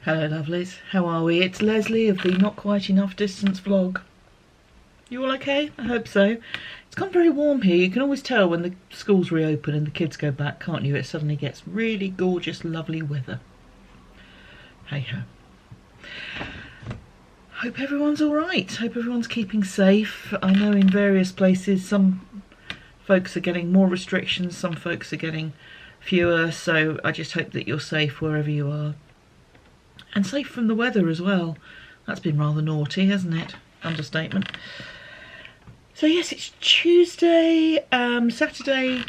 Hello lovelies, how are we? It's Lesley of the Not Quite Enough Distance vlog. You all okay? I hope so. It's gone very warm here. You can always tell when the schools reopen and the kids go back, can't you? It suddenly gets really gorgeous, lovely weather. Hey ho. Hope everyone's alright. Hope everyone's keeping safe. I know in various places some folks are getting more restrictions, some folks are getting fewer, so I just hope that you're safe wherever you are. And safe from the weather as well. That's been rather naughty, hasn't it? Understatement. So yes, it's Tuesday. Saturday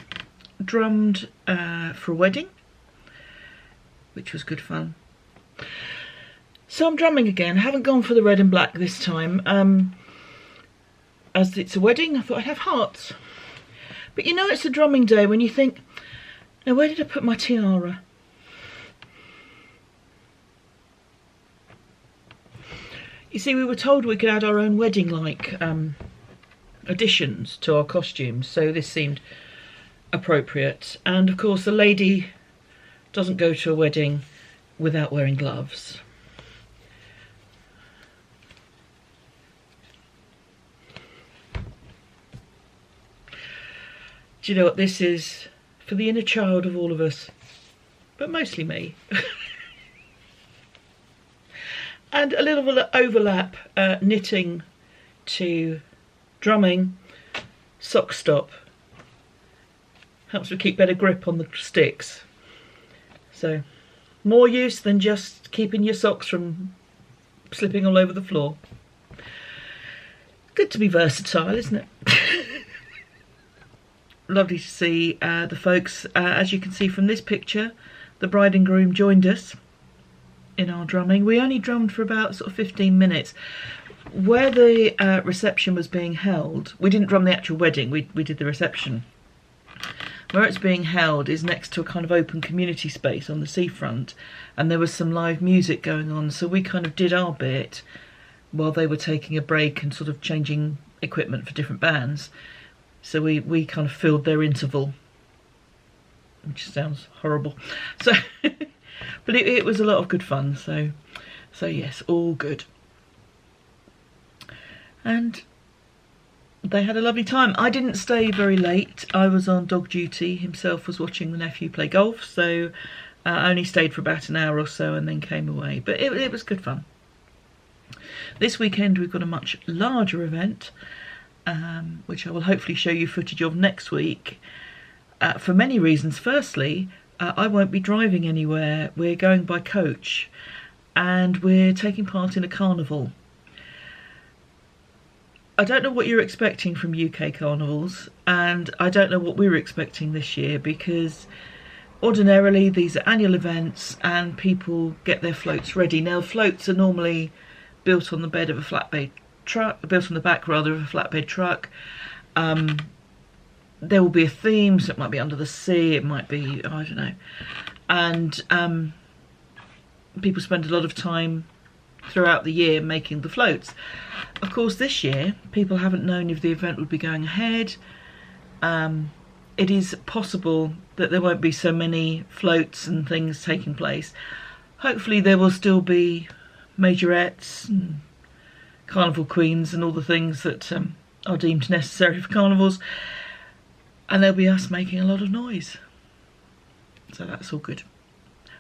drummed for a wedding, which was good fun. So I'm drumming again. I haven't gone for the red and black this time. As it's a wedding, I thought I'd have hearts. But you know it's a drumming day when you think, now where did I put my tiara? You see, we were told we could add our own wedding-like additions to our costumes, so this seemed appropriate. And of course, the lady doesn't go to a wedding without wearing gloves. Do you know what this is? For the inner child of all of us, but mostly me. And a little overlap, knitting to drumming, sock stop. Helps me keep better grip on the sticks. So, more use than just keeping your socks from slipping all over the floor. Good to be versatile, isn't it? Lovely to see the folks. As you can see from this picture, the bride and groom joined us in our drumming. We only drummed for about sort of 15 minutes. Where the reception was being held, we didn't drum the actual wedding, we did the reception. Where it's being held is next to a kind of open community space on the seafront, and there was some live music going on, so we kind of did our bit while they were taking a break and sort of changing equipment for different bands. So we kind of filled their interval, which sounds horrible. So but it was a lot of good fun, so yes, all good. And they had a lovely time. I didn't stay very late. I was on dog duty. Himself was watching the nephew play golf, so I only stayed for about an hour or so and then came away. But it was good fun. This weekend we've got a much larger event, which I will hopefully show you footage of next week, for many reasons. Firstly, I won't be driving anywhere. We're going by coach and we're taking part in a carnival. I don't know what you're expecting from UK carnivals, and I don't know what we're expecting this year, because ordinarily these are annual events and people get their floats ready. Now, floats are normally built on the bed of a flatbed truck, built on the back rather of a flatbed truck. There will be a theme, so it might be under the sea, it might be, I don't know. And people spend a lot of time throughout the year making the floats. Of course, this year, people haven't known if the event would be going ahead. It is possible that there won't be so many floats and things taking place. Hopefully there will still be majorettes and carnival queens and all the things that are deemed necessary for carnivals. And there'll be us making a lot of noise. So that's all good.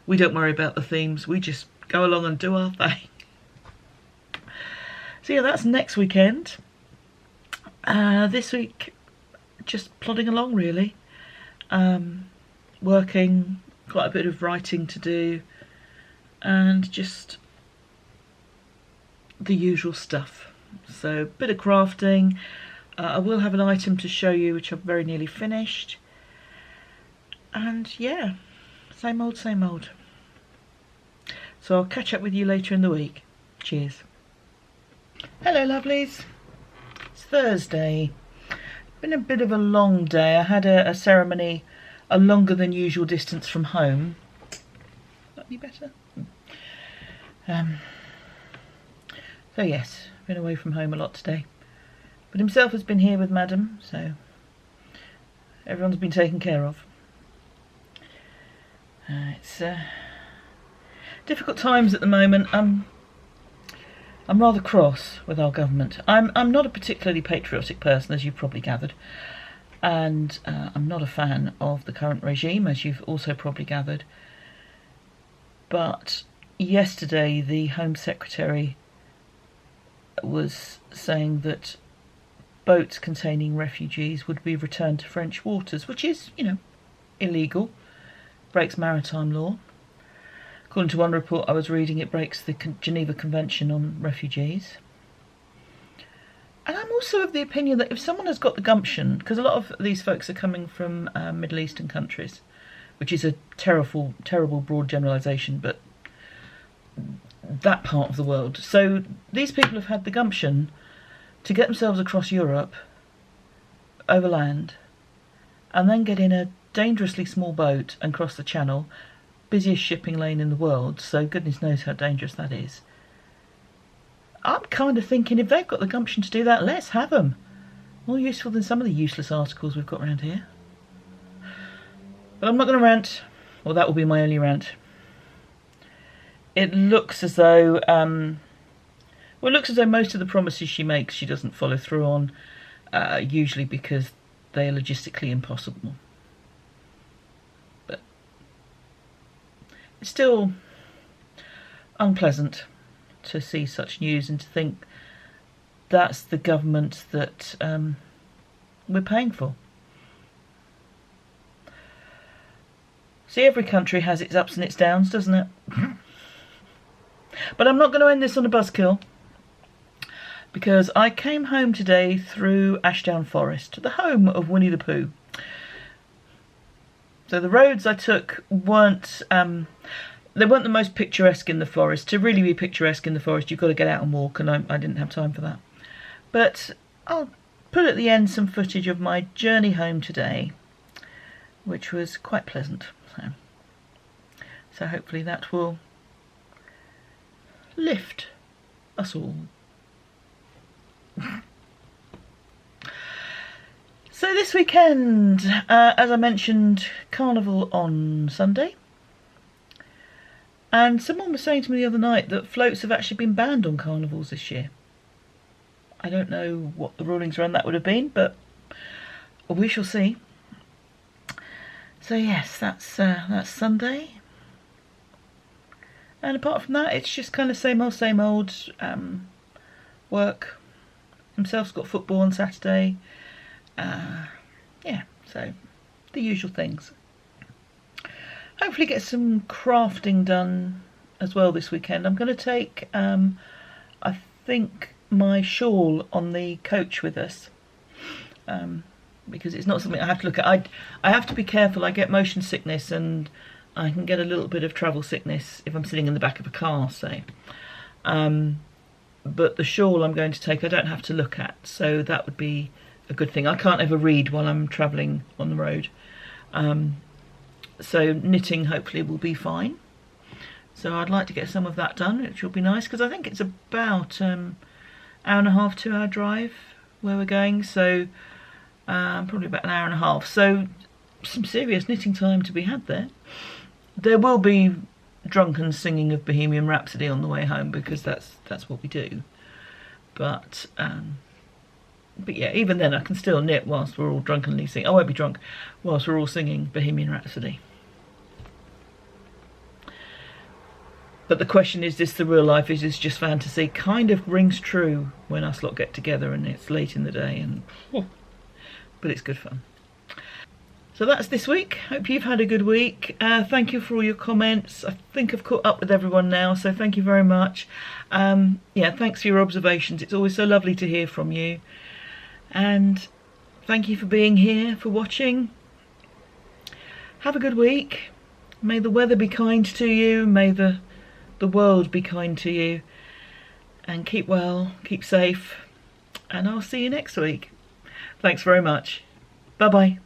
We don't worry about the themes. We just go along and do our thing. So yeah, that's next weekend. This week, just plodding along really. Working, quite a bit of writing to do. And just the usual stuff. So a bit of crafting. I will have an item to show you which I've very nearly finished. And yeah, same old, same old. So I'll catch up with you later in the week. Cheers. Hello lovelies. It's Thursday. Been a bit of a long day. I had a ceremony a longer than usual distance from home. That'd be better. So yes, been away from home a lot today. But himself has been here with Madam, so everyone's been taken care of. It's difficult times at the moment. I'm rather cross with our government. I'm not a particularly patriotic person, as you've probably gathered, and I'm not a fan of the current regime, as you've also probably gathered. But yesterday the Home Secretary was saying that boats containing refugees would be returned to French waters, which is, you know, illegal, breaks maritime law. According to one report I was reading, it breaks the Geneva Convention on Refugees. And I'm also of the opinion that if someone has got the gumption, because a lot of these folks are coming from Middle Eastern countries, which is a terrible broad generalisation, but that part of the world. So these people have had the gumption to get themselves across Europe, overland, and then get in a dangerously small boat and cross the channel, busiest shipping lane in the world, so goodness knows how dangerous that is. I'm kind of thinking if they've got the gumption to do that, let's have them. More useful than some of the useless articles we've got around here. But I'm not going to rant, or that will be my only rant. It looks as though, it looks as though most of the promises she makes she doesn't follow through on, usually because they are logistically impossible. But it's still unpleasant to see such news and to think that's the government that we're paying for. See, every country has its ups and its downs, doesn't it? But I'm not going to end this on a buzzkill, because I came home today through Ashdown Forest, the home of Winnie the Pooh. So the roads I took weren't they weren't the most picturesque in the forest. To really be picturesque in the forest, you've got to get out and walk, and I didn't have time for that. But I'll put at the end some footage of my journey home today, which was quite pleasant. So hopefully that will lift us all. So this weekend, as I mentioned, carnival on Sunday. And someone was saying to me the other night that floats have actually been banned on carnivals this year. I don't know what the rulings around that would have been, but we shall see. So yes, that's Sunday. And apart from that, it's just kind of same old. Work. Himself's got football on Saturday. Yeah, so the usual things. Hopefully get some crafting done as well this weekend. I'm going to take, I think, my shawl on the coach with us, because it's not something I have to look at. I have to be careful. I get motion sickness, and I can get a little bit of travel sickness if I'm sitting in the back of a car, say. But the shawl I'm going to take I don't have to look at, so that would be a good thing. I can't ever read while I'm travelling on the road. So knitting hopefully will be fine. So I'd like to get some of that done, which will be nice, because I think it's about hour and a half, 2 hour drive where we're going, so probably about an hour and a half. So some serious knitting time to be had there. There will be drunken singing of Bohemian Rhapsody on the way home, because that's what we do. But yeah, even then I can still knit whilst we're all drunkenly singing. I won't be drunk whilst we're all singing Bohemian Rhapsody. But the question, is this the real life? Is this just fantasy? Kind of rings true when us lot get together and it's late in the day, and but it's good fun. So that's this week. Hope you've had a good week. Thank you for all your comments. I think I've caught up with everyone now, so thank you very much. Yeah, thanks for your observations. It's always so lovely to hear from you. And thank you for being here, for watching. Have a good week. May the weather be kind to you. May the world be kind to you. And keep well, keep safe. And I'll see you next week. Thanks very much. Bye-bye.